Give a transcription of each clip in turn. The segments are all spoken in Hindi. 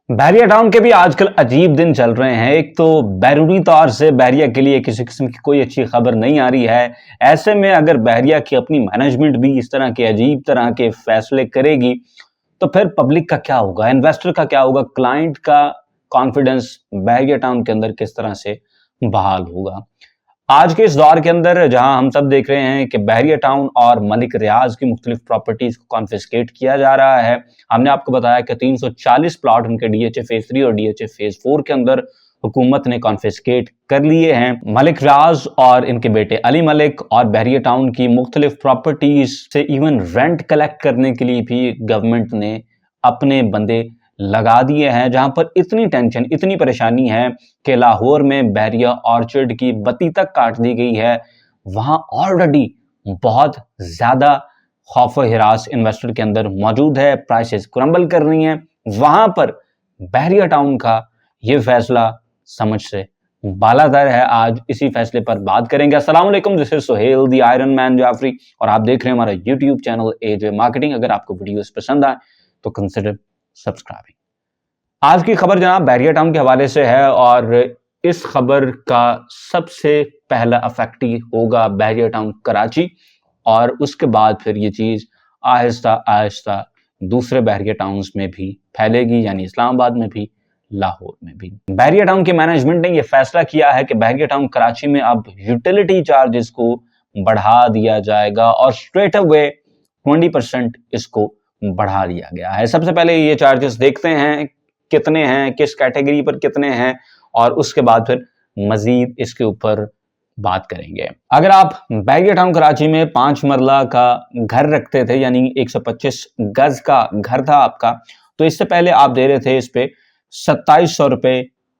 बैरिया टाउन के भी आजकल अजीब दिन चल रहे हैं। एक तो बैरूनी तौर से बैरिया के लिए किसी किस्म की कोई अच्छी खबर नहीं आ रही है। ऐसे में अगर बैरिया की अपनी मैनेजमेंट भी इस तरह के अजीब तरह के फैसले करेगी, तो फिर पब्लिक का क्या होगा, इन्वेस्टर का क्या होगा, क्लाइंट का कॉन्फिडेंस बैरिया टाउन के अंदर किस तरह से बहाल होगा। आज के इस दौर के अंदर जहां हम सब देख रहे हैं कि बहरिया टाउन और मलिक रियाज की मुख्तलिफ प्रॉपर्टीज को कॉन्फिस्केट किया जा रहा है। हमने आपको बताया कि 340 प्लॉट उनके डीएचए फेज 3 और डीएचए फेज 4 के अंदर हुकूमत ने कॉन्फिस्केट कर लिए हैं। मलिक रियाज और इनके बेटे अली मलिक और बहरिया टाउन की मुख्तलिफ प्रॉपर्टीज से इवन रेंट कलेक्ट करने के लिए भी गवर्नमेंट ने अपने बंदे लगा दिए हैं। जहां पर इतनी टेंशन, इतनी परेशानी है कि लाहौर में बहरिया ऑर्चर्ड की बत्ती तक काट दी गई है। वहां ऑलरेडी बहुत ज्यादा खौफ व हिरास इन्वेस्टर के अंदर मौजूद है, प्राइसेस क्रम्बल कर रही हैं। वहां पर बहरिया टाउन का ये फैसला समझ से बालातर है। आज इसी फैसले पर बात करेंगे। अस्सलाम वालेकुम, this is Suhail the iron man Jafri और आप देख रहे हैं हमारा यूट्यूब चैनल एजे मार्केटिंग। अगर आपको वीडियोस पसंद आए तो कंसिडर सब्सक्राइबिंग। आज की खबर जनाब बैरिया टाउन के हवाले से है और इस खबर का सबसे पहला अफेक्टी होगा बैरिया टाउन कराची और उसके बाद फिर ये चीज आहिस्ता आहिस्ता दूसरे बैरिया टाउन्स में भी फैलेगी, यानी इस्लामाबाद में भी, लाहौर में भी। बैरिया टाउन की मैनेजमेंट ने यह फैसला किया है कि बैरिया टाउन कराची में अब यूटिलिटी चार्जेस को बढ़ा दिया जाएगा और स्ट्रेट अवे 20% इसको बढ़ा दिया गया है। सबसे पहले ये चार्जेस देखते हैं कितने हैं, किस कैटेगरी पर कितने हैं, और उसके बाद फिर मजीद इसके ऊपर बात करेंगे। अगर आप बैरिया टाउन कराची में 5 मरला का घर रखते थे, यानी 125 गज का घर था आपका, तो इससे पहले आप दे रहे थे इस पे 2700 रुपए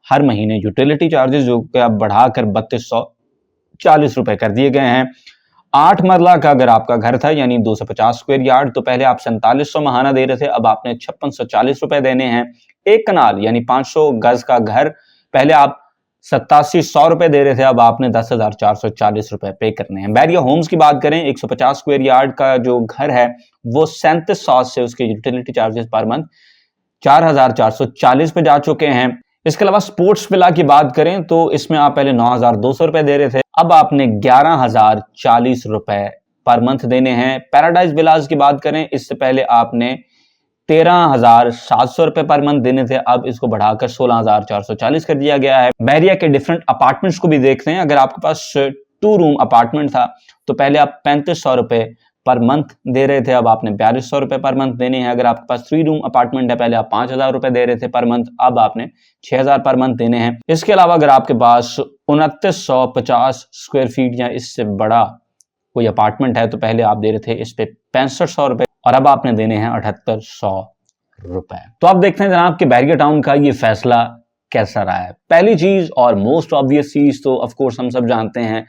हर महीने यूटिलिटी चार्जेस, जो कि अब बढ़ाकर 3240 रुपए कर दिए गए हैं। 8 मरला का अगर आपका घर था, यानी 250 स्क्वायर यार्ड, तो पहले आप 4700 महाना दे रहे थे, अब आपने 5640 रुपए देने हैं। एक कनाल यानी 500 गज का घर, पहले आप 8700 रुपए दे रहे थे, अब आपने 10,440 रुपए पे करने हैं। बैरिया होम्स की बात करें, 150 स्क्वायर यार्ड का जो घर है वो 3700 से उसके यूटिलिटी चार्जेस पर मंथ 4440 पे जा चुके हैं। इसके अलावा स्पोर्ट्स विला की बात करें तो इसमें आप पहले 9200 रुपए दे रहे थे, अब आपने 11040 रुपए पर मंथ देने हैं। पैराडाइज विलाज की बात करें, इससे पहले आपने 13,700 रुपए पर मंथ देने थे, अब इसको बढ़ाकर 16,440 कर दिया गया है। बैरिया के डिफरेंट अपार्टमेंट्स को भी देखते हैं। अगर आपके पास 2 रूम अपार्टमेंट था तो पहले आप 3500 रुपए पर मंथ दे रहे थे, अब आपने 4200 रुपए पर मंथ देने हैं। अगर आपके पास 3 रूम अपार्टमेंट है, पहले आप 5000 रुपए दे रहे थे पर मंथ, अब आपने 6000 पर मंथ देने हैं। इसके अलावा अगर आपके पास 2950 स्क्वायर फीट या इससे बड़ा कोई अपार्टमेंट है तो पहले आप दे रहे थे इस पे 6500 रुपए और अब आपने देने हैं 7800 रुपए। तो आप देखते हैं जनाब कि बैरिया टाउन का ये फैसला कैसा रहा है। पहली चीज और मोस्ट ऑब्वियस चीज तो ऑफ कोर्स हम सब जानते हैं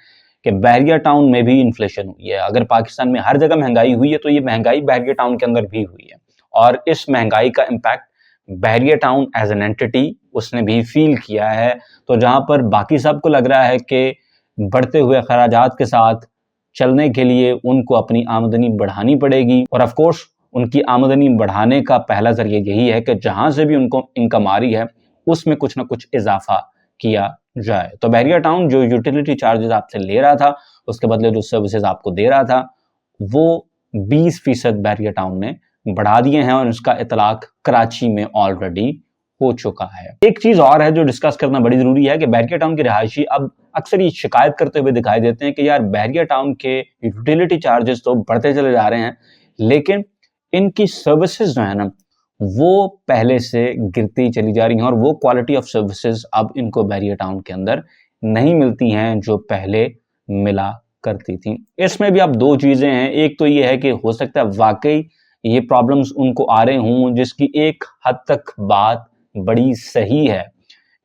कि बैरिया टाउन में भी इन्फ्लेशन हुई है। अगर पाकिस्तान में हर जगह महंगाई हुई है तो ये महंगाई बैरिया टाउन के अंदर भी हुई है और इस महंगाई का impact Bairia town as an entity उसने भी फील किया है। तो जहां पर बाकी सबको लग रहा है कि बढ़ते हुए खराजात के साथ चलने के लिए उनको अपनी आमदनी बढ़ानी पड़ेगी, और ऑफ कोर्स उनकी आमदनी बढ़ाने का पहला जरिया यही है कि जहां से भी उनको इनकम आ रही है उसमें कुछ ना कुछ इजाफा किया जाए। तो बैरिया टाउन जो यूटिलिटी चार्जेस आपसे ले रहा था उसके बदले जो सर्विसेज आपको दे रहा था वो 20% बैरिया टाउन ने बढ़ा दिए हैं और इसका इतलाक कराची में ऑलरेडी हो चुका है। एक चीज और है जो डिस्कस करना बड़ी जरूरी है कि बैरिया टाउन के रहायशी अब अक्सर ये शिकायत करते हुए दिखाई देते हैं कि यार बैरिया टाउन के यूटिलिटी चार्जेस तो बढ़ते चले जा रहे हैं, लेकिन इनकी सर्विसेज जो है ना वो पहले से गिरती चली जा रही हैं और वो क्वालिटी ऑफ सर्विसेज अब इनको बैरिया टाउन के अंदर नहीं मिलती हैं जो पहले मिला करती थी। इसमें भी अब दो चीजें हैं। एक तो ये है कि हो सकता है वाकई ये प्रॉब्लम्स उनको आ रहे हों, जिसकी एक हद तक बात बड़ी सही है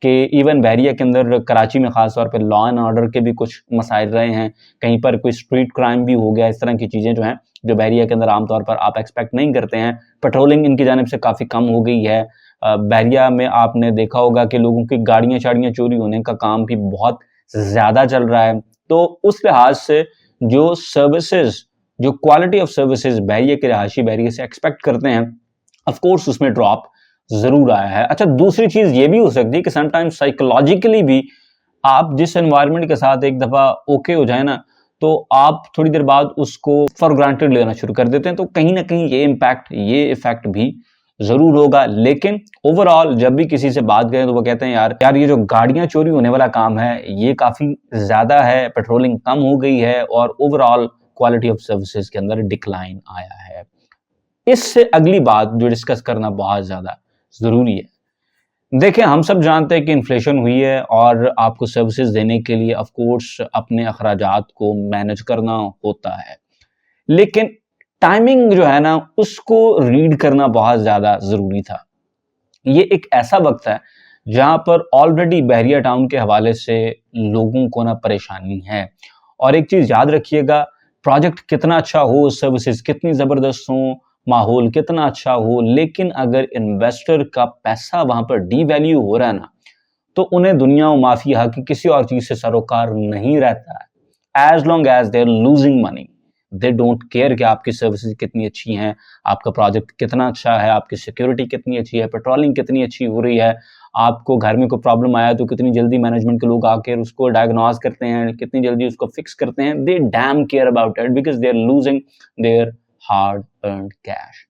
कि इवन बैरिया के अंदर कराची में खासतौर पर लॉ एंड ऑर्डर के भी कुछ मसाइल रहे हैं, कहीं पर कोई स्ट्रीट क्राइम भी हो गया, इस तरह की चीज़ें जो हैं जो बैरिया के अंदर आमतौर पर आप एक्सपेक्ट नहीं करते हैं। पेट्रोलिंग इनकी जानिब से काफ़ी कम हो गई है। बैरिया में आपने देखा होगा कि लोगों की गाड़ियाँ शाड़ियाँ चोरी होने का काम भी बहुत ज़्यादा चल रहा है। तो उस लिहाज से जो सर्विसेज, जो क्वालिटी ऑफ सर्विसेज बैरिया के रहायशी बैरिया से एक्सपेक्ट करते हैं, ऑफ कोर्स उसमें ड्रॉप ज़रूर आया है। अच्छा, दूसरी चीज़ ये भी हो सकती है कि समटाइम्स साइकोलॉजिकली भी आप जिस एनवायरनमेंट के साथ एक दफ़ा ओके हो जाए ना, तो आप थोड़ी देर बाद उसको फॉर ग्रांटेड लेना शुरू कर देते हैं, तो कहीं न कहीं ये इफ़ेक्ट भी ज़रूर होगा। लेकिन ओवरऑल जब भी किसी से बात करें तो वो कहते हैं यार ये जो गाड़ियाँ चोरी होने वाला काम है, ये काफ़ी ज़्यादा है, पेट्रोलिंग कम हो गई है और ओवरऑल क्वालिटी ऑफ सर्विसेज़ के अंदर डिक्लाइन आया है। इससे अगली बात जो डिस्कस करना बहुत ज़्यादा ज़रूरी है। देखिए, हम सब जानते हैं कि इन्फ्लेशन हुई है और आपको सर्विसेज़ देने के लिए ऑफ़ कोर्स अपने अखराजात को मैनेज करना होता है। लेकिन टाइमिंग जो है ना, उसको रीड करना बहुत ज़्यादा ज़रूरी था। ये एक ऐसा वक़्त है, जहाँ पर ऑलरेडी बहरिया टाउन के हवाले से लोगों को ना परेशानी है। और एक चीज़ याद रखिएगा, प्रोजेक्ट कितना अच्छा हो, सर्विसेज़ कितनी ज़बरदस्त हों, माहौल कितना अच्छा हो, लेकिन अगर इन्वेस्टर का पैसा वहाँ पर डीवैल्यू हो रहा है ना, तो उन्हें दुनिया व माफिया की किसी और चीज़ से सरोकार नहीं रहता है। As long as they are losing money, they don't care कि आपकी सर्विसेज़ कितनी अच्छी हैं, आपका प्रोजेक्ट कितना अच्छा है, आपकी सिक्योरिटी कितनी अच्छी है, पेट्रोलिंग कितनी अच्छी हो रही है, आपको घर में कोई प्रॉब्लम आया तो कितनी जल्दी मैनेजमेंट के लोग आकर उसको डायग्नोज़ करते हैं, कितनी जल्दी उसको फिक्स करते हैं। They damn care about it because they are losing their hard earned cash.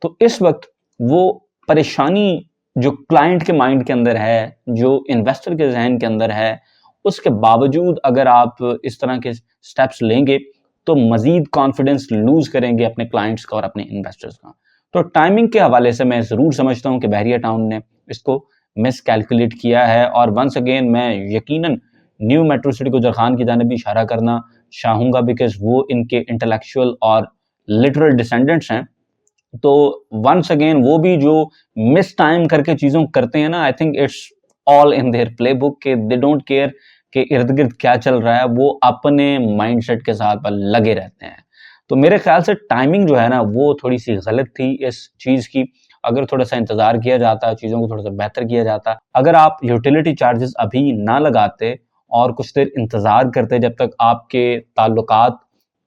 तो इस वक़्त वो परेशानी जो क्लाइंट के माइंड के अंदर है, जो इन्वेस्टर के ज़हन के अंदर है, उसके बावजूद अगर आप इस तरह के स्टेप्स लेंगे, तो मज़ीद कॉन्फिडेंस लूज़ करेंगे अपने क्लाइंट्स का और अपने इन्वेस्टर्स का। तो टाइमिंग के हवाले से मैं ज़रूर समझता हूँ कि बहरिया टाउन ने इसको मिसकैलकुलेट किया है और वंस अगेन मैं यकीनन न्यू मेट्रो सिटी गुजर खान की जानिब भी इशारा करना चाहूँगा बिकॉज़ वो इनके इंटेलेक्चुअल और लिटरल डिसेंडेंट्स हैं। तो वंस अगेन वो भी जो मिस टाइम करके चीज़ों को करते हैं ना, I think it's all in their playbook के दे डोंट केयर कि इर्द-गिर्द क्या चल रहा है, वो अपने माइंडसेट के साथ बस लगे रहते हैं। तो मेरे ख़्याल से टाइमिंग जो है ना, वो थोड़ी-सी गलत थी इस चीज़ की। अगर थोड़ा-सा इंतज़ार किया जाता, चीज़ों को थोड़ा-सा बेहतर किया जाता, अगर आप यूटिलिटी चार्जेज़ अभी ना लगाते और कुछ देर इंतज़ार करते जब तक आपके ताल्लुकात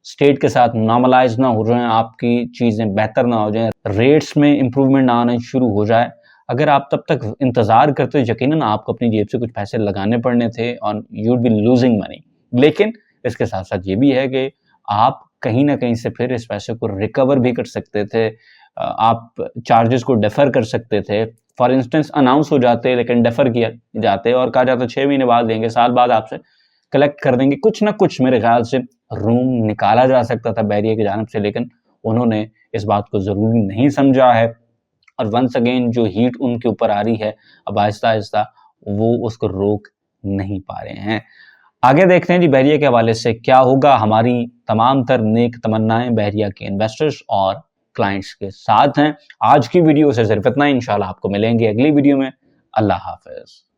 स्टेट के साथ नॉर्मलाइज़ ना हो जाएँ, आपकी चीज़ें बेहतर ना हो जाएँ, रेट्स में इम्प्रूवमेंट ना आना शुरू हो जाए। अगर आप तब तक इंतज़ार करते यकीनन आपको अपनी जेब से कुछ पैसे लगाने पड़ने थे और यू वुड बी लूज़िंग मनी। लेकिन इसके साथ-साथ ये भी है कि आप कहीं न कहीं से फिर इस पैसे को रिकवर भी कर सकते थे। आप चार्जेज़ को डेफ़र कर सकते थे। फॉर इंस्टेंस अनाउंस हो जाते लेकिन डेफ़र किया जाते और कहा जाता 6 महीने बाद देंगे, साल बाद आपसे कलेक्ट कर देंगे। कुछ ना कुछ मेरे ख़्याल से रूम निकाला जा सकता था बहरिया की जानिब से, लेकिन उन्होंने इस बात को ज़रूरी नहीं समझा है और वंस अगेन जो हीट उनके ऊपर आ रही है, अब आहिस्ता-आहिस्ता वो उसको रोक नहीं पा रहे हैं। आगे देखते हैं जी बहरिया के हवाले से क्या होगा। हमारी तमाम तर नेक तमन्नाएँ बहरिया के इन्वेस्टर्स और क्लाइंट्स के साथ हैं। आज की वीडियो से सिर्फ़ इतना ही, इंशाल्लाह आपको मिलेंगे अगली वीडियो में। अल्लाह हाफ़िज़।